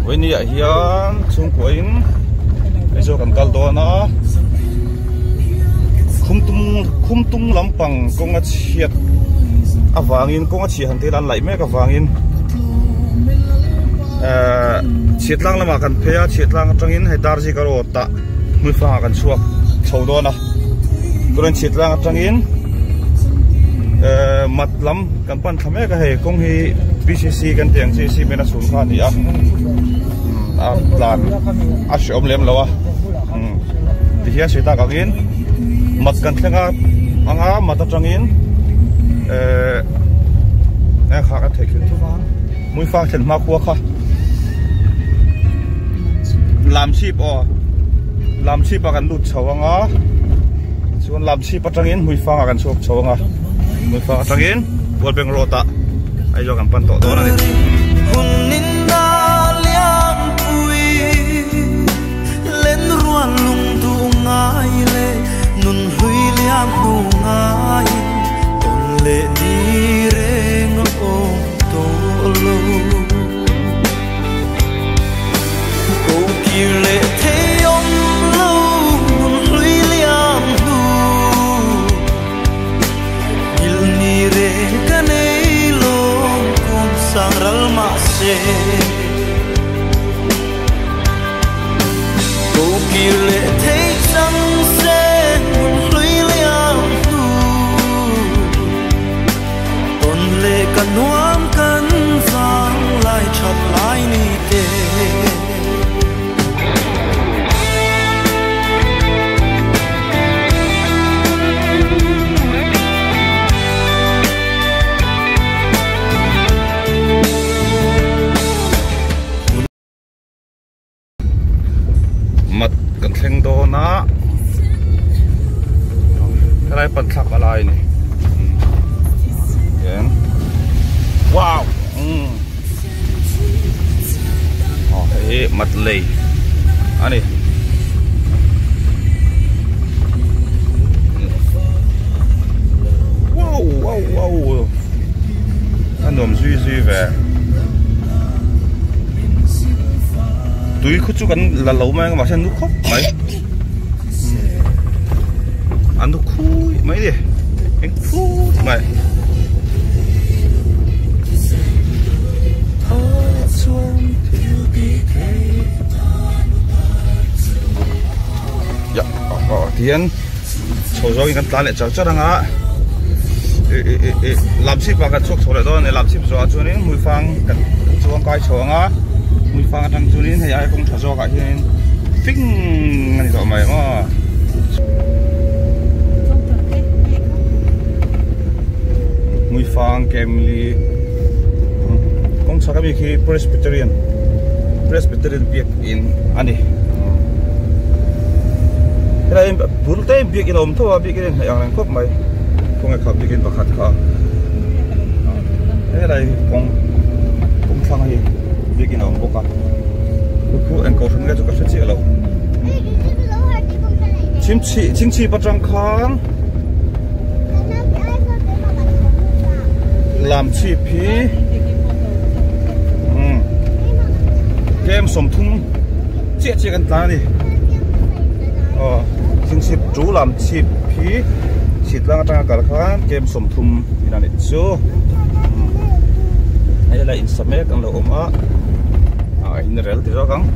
với nia hiền chung quanh bây giờ cần cal đó nó khum tung lắm bằng công nghệ chiết vangin công nghệ chiết hàng thế lan lại mấy cái vangin chiết lang là mà cần phê chiết lang trong in hay dar gì cái rồi ta mới phá cần suộc sầu đó nè tôi chiết lang trong in mặt lắm cần pan tham cái hệ công hi BCC cần tiếng CC bên là xuống khan đi plan om lem lo thì hiện sẽ ta cái in mặt cần thằng mặt trong in nghe khác cái thể hiện mũi pha chân mắc quá kha làm ship akan lut chawanga chuan làm ship atangin mũi pha akan chok chawanga mũi pha atangin wal beng rota ai jo kan pan to do na ni hunin na liang pui len ruan lung tu ngai le nun hui liang nu ngai ton le ni reng o to lo ko ki le the yom lo nun hui liang nu il ni re ka nei lo kon sangral ma se ko ki le the sang se nun hui liang nu ton le ka nuam kan vang lai chat lai ni te mặt cần theng đó na cái này phần thạc lại này wow cái mặt lì anh này wow anh nôm duy về túi khúc chú cần là lâu mà xem nước khóc mấy ăn nước khui mấy đi anh phút mày dạ tiền số rồi cái ta lại cháu cho đang á làm ship vào cái chốt số lại đó này làm ship rồi cho nên mùi phang cái chuông coi chuông á mùi phang thằng chú nên thì ai cũng thở cho cái nên phình này rồi mày mà mùi phang kem li cũng sao cái khi Presbyterian việc in anh đi cái này bữa tới việc in ôm thôi việc in hay là cốt mày không ai khám việc in bạc hạt cả cái này cũng phang hay việc in ôm bốc à cứ anh cầu thân cái chỗ cái chuyện lâu chim chi bắt răng khang làm chi phí kem sôm thun chiaกันta đi chim chi chú làm chi phí xịt lang trang cả khán kem sôm thun thì là chú hay là in sắm cái lâu ôm á in rel thì rõ không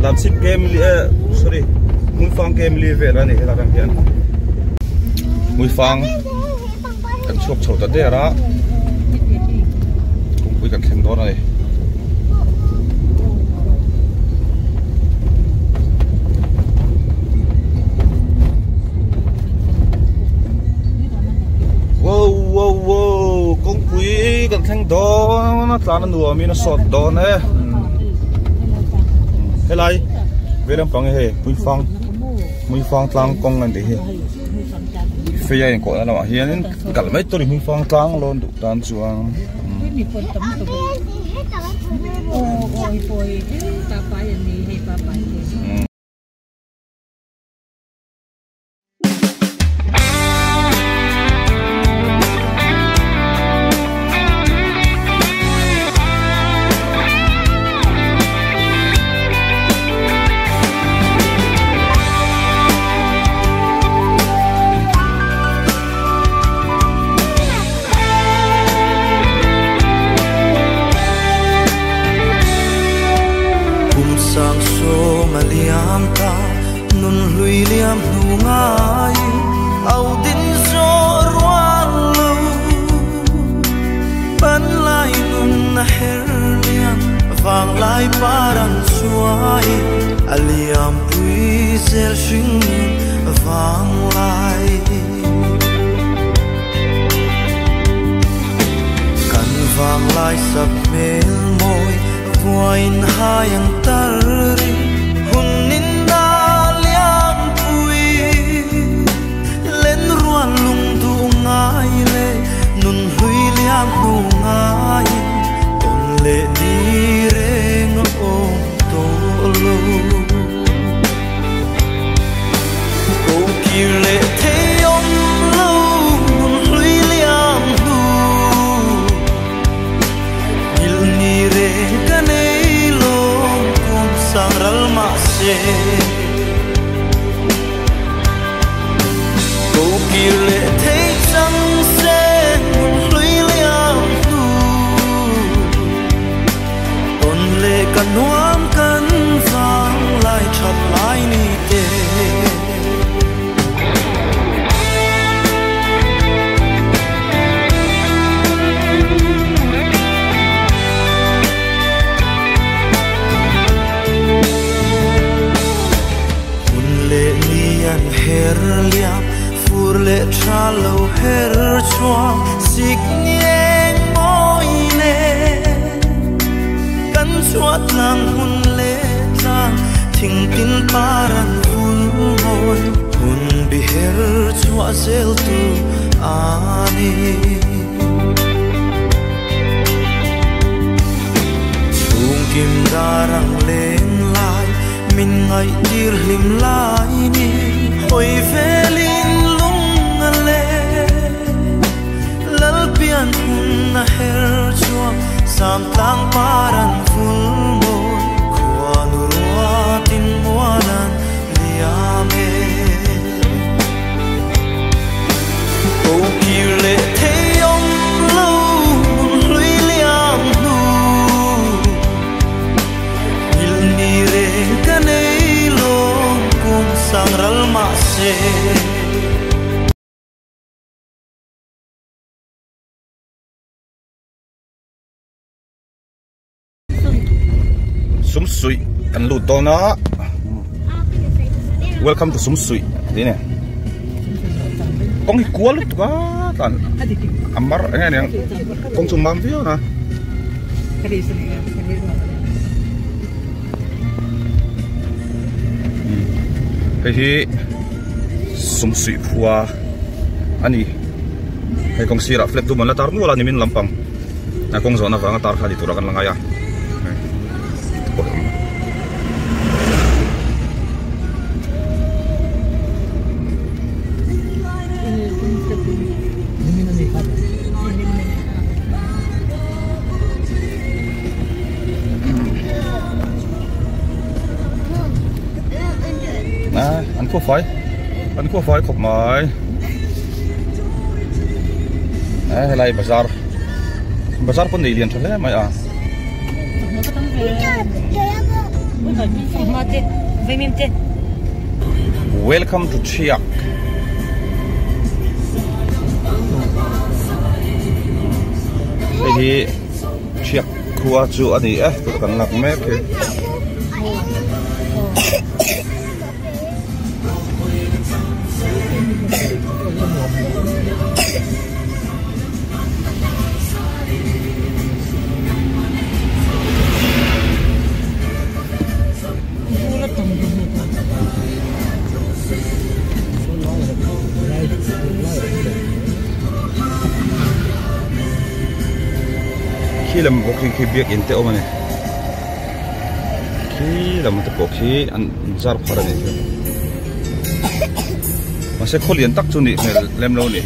làm ship game sorry mũi phang game li về là này là đang hiện mũi phang cần chụp chụp tới đây đó cũng với cần thêm đó này wow con quý cần thêm đó nó là nó nùa mi nó sọt đó nè cái này về làm bằng cái mũi phang tlang con ngân để phê anh có là hiền cả mấy tôi mình phang trắng luôn đủ tan chuangมีคนตำตัวโอ้ยปอยตาไปอันนี้ให้ป้าไปvàng lai parang suai aliam pui zel shing vàng lai kan vàng lai sap mel moi voin hayang tari hunin na liam pui len ruan lung du ngai le nun hui liam nu ngai ton le di lệ thế ông lâu lùi liam nu il ni re kane lo kum sang ral ma se cô kỳ lệ thế chẳng se lùi liam nu còn lệ kan nuam kan vang lại chặt lại ni te her liam fur le chalo her chua sig nieng moi ne kan chuat lang hun le tang thing tin paran hun moi hun bi her chua zel tu ani chung kim darang leng lai min ngai dir lim lai ni ôi về linh lung lệ lal pian hun na her chua sam tang paran ful môi khoa nurua tin muanan liame ô kiu lệ thế ông lâu lùi liam nu il ni re kanei lo kum sang ral ma se Sum Sui kan lut to na welcome to Sum Sui đi nè con hi cua lut ka tan amar nghe nè con sum mam vio na cái hi Sum Sui phua ani hay con sira flek tu man la tar nu la ni min lampang na kong zona wanga tar kha di turakan langaya anh có phải khóc mãi hay là bazar pun đi liền cho thế mày à welcome to Chiak đây thì Chiak khua chu anh ấy tụi cần lạc mép kì khi làm bốc khi biết in teo mà này khi làm một bốc khi ăn zar phara này mà sẽ khó liền tắc cho nị làm lâu nị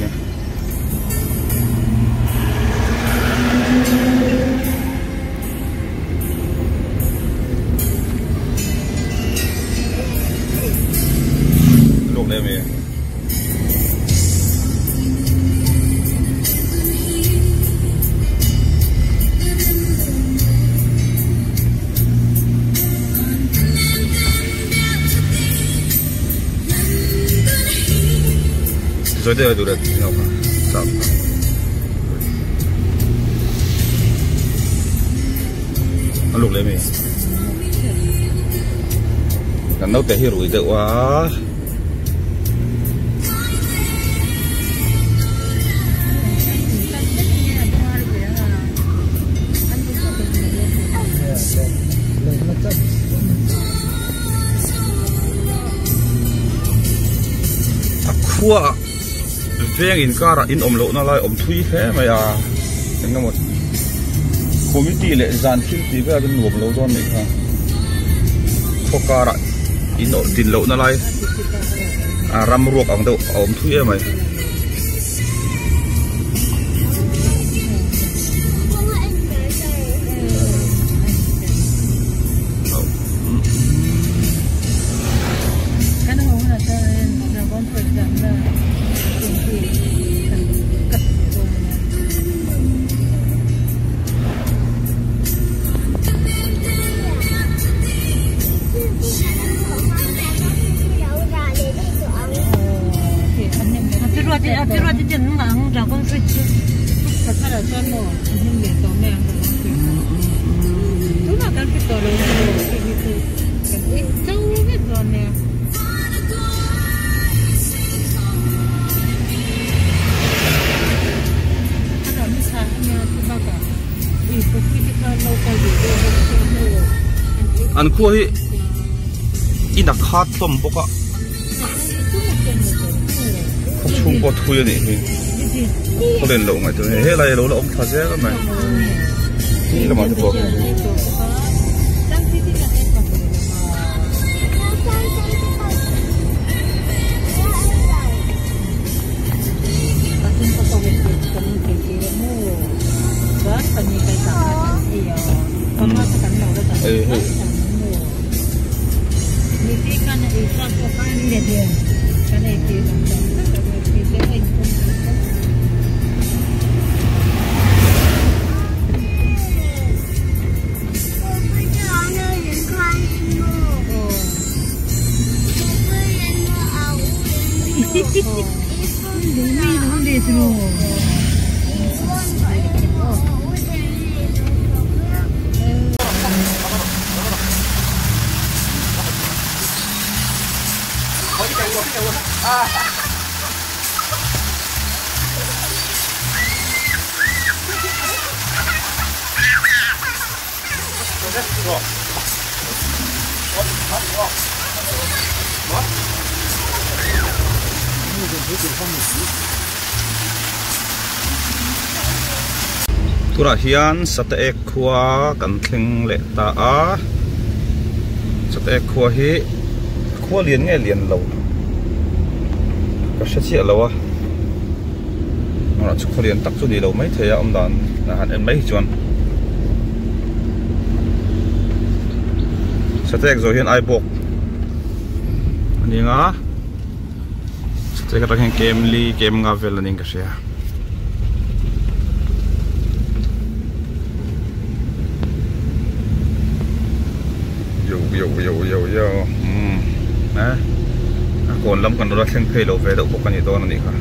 lúc này mình rồi đây là đủ đẹp nhau mà sao ăn lục lên mình cần nấu té hiểu rồi được quá khua về in cara in lộ nó lại thui thế mà à nên nó một committee lệ dàn khi tí về bên luộc lâu rồi này ha khô cara in tin lộ nó lại ram ruột ông đâu thui em mày ăn cua hi in đặc khát tôm bốc á không chung có thui này có lên lẩu này tôi hết này lẩu là ông thà dễ lắm nàyนี่là món bốc Tura hian sate khua kan thleng le ta a sate khua hi khua lian nge lian lo ka sha chi lo a ngora chu khua lian tak chu ni lo mai theya om dan na han en mai chuan sate zo hian ai bok ani nga sate ka tang kem li kem nga vel aning ka sia yo nè còn lắm còn nó đang phê lẩu về đậu bốc cái gì to này cả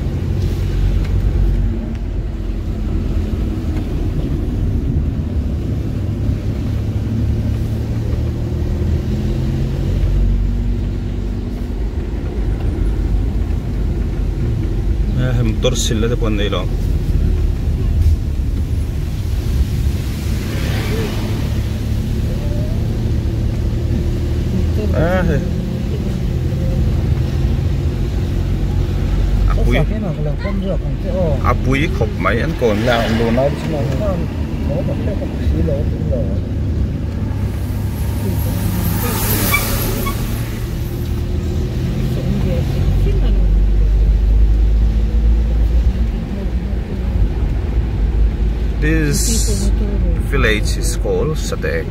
hem torsil là depan này lo apui khop mai an kon la lo na This village is called Satay.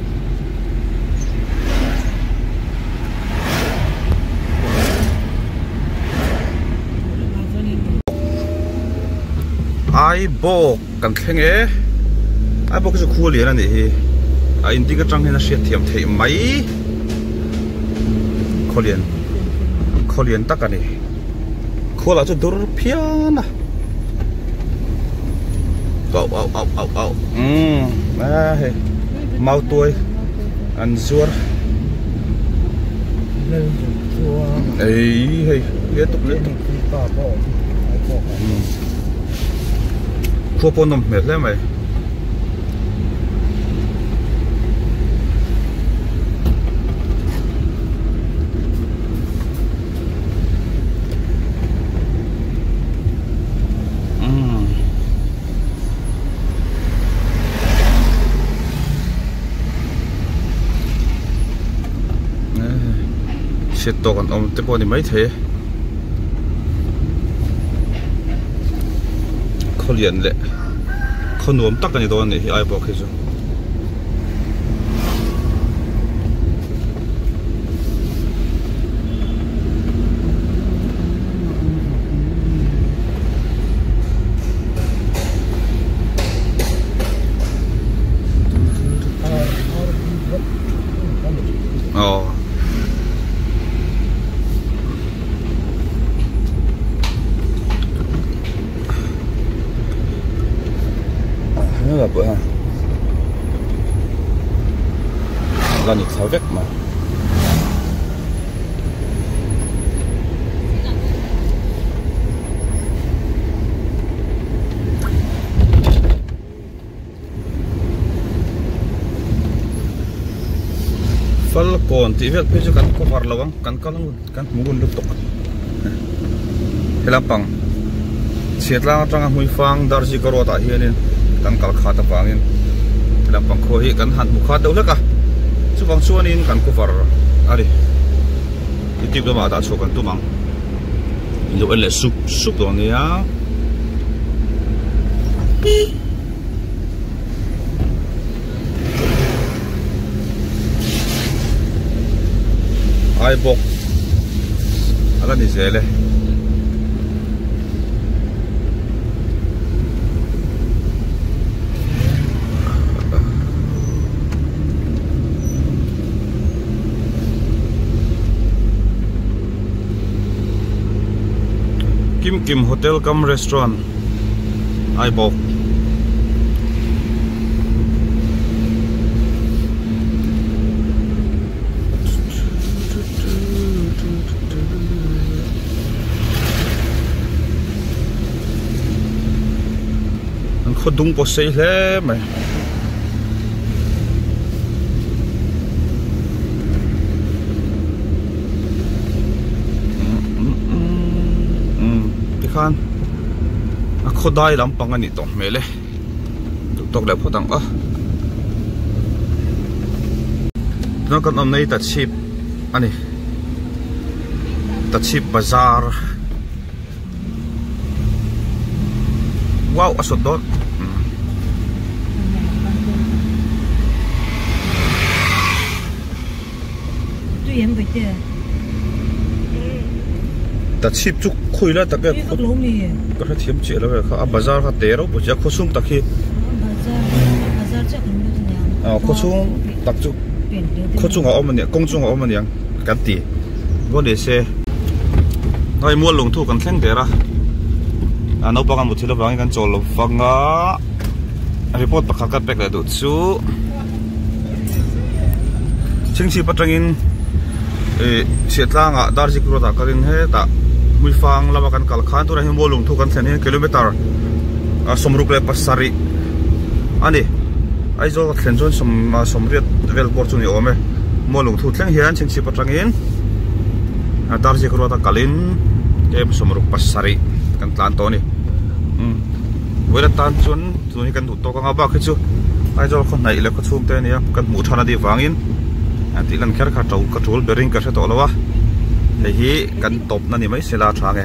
Ai bo kan thleng e ai bo cái khu liền này ai in cái trang hình siết thiam thei mai kholian tắc cái này khol là cho dur piana au hey mau tuổi ăn zuar ấy hey liên tục khô pon nằm mệt lắm mày sẽ to còn ông tiếp bọn thì mấy thế khó liền lệ khó nuông tắc cái này đó này ai bảo cái gì là bữa ha là những tháo vét mà phật còn tí việc bây giờ cắn có vào lâu cắn muốn được tục thế là bằng chết là trong mũi phang dar gì có rồi tại hiện nên kan kal khata pangin lam pang kho hi kan han mukha deuh leka chu wang chuanin kan ko var ari itip do ma da chu kan tumang lo ele sup do nia ai bok ala ni zele Kim Hotel cum restaurant ai bok anh khod dung po sei hle mai kan khodai lampang ani to mele tok le photang a no kan om nei ta chip ani ta chip bazar wow asot dot tu yem bai te ta chip chuk khui la ta ke ko ka thiam che la kha bazar kha te ro bu ja khosum ta khi bazar cha kan lu nya khosum tak chu khosum a om ne kong chung a om ne kan ti bo de se noi mua lung thu kan thleng te ra no pa kan mu thila bang kan chol wanga report pa khat pek la du chu chingchi patangin siatlang a darjik ro ta karin he ta mui fang lama kan kal khan tu ra him bolung thu kan thlen he kilometer somruk le pasari ani ai zo thlen jon somriat vel por chu ni ome molung thu thleng hian chingchi patangin darjik ro ta kalin ke somruk pasari kan tlan to ni wela tan chun chu ni kan du to ka ba khi chu ai cho con này là có chung tên nhá cần mũ thana đi vàng in tí lần khác khát trâu cắt trâu bering cắt sẽ tổ lo wa thì hi cần top nani mấy sẽ là thang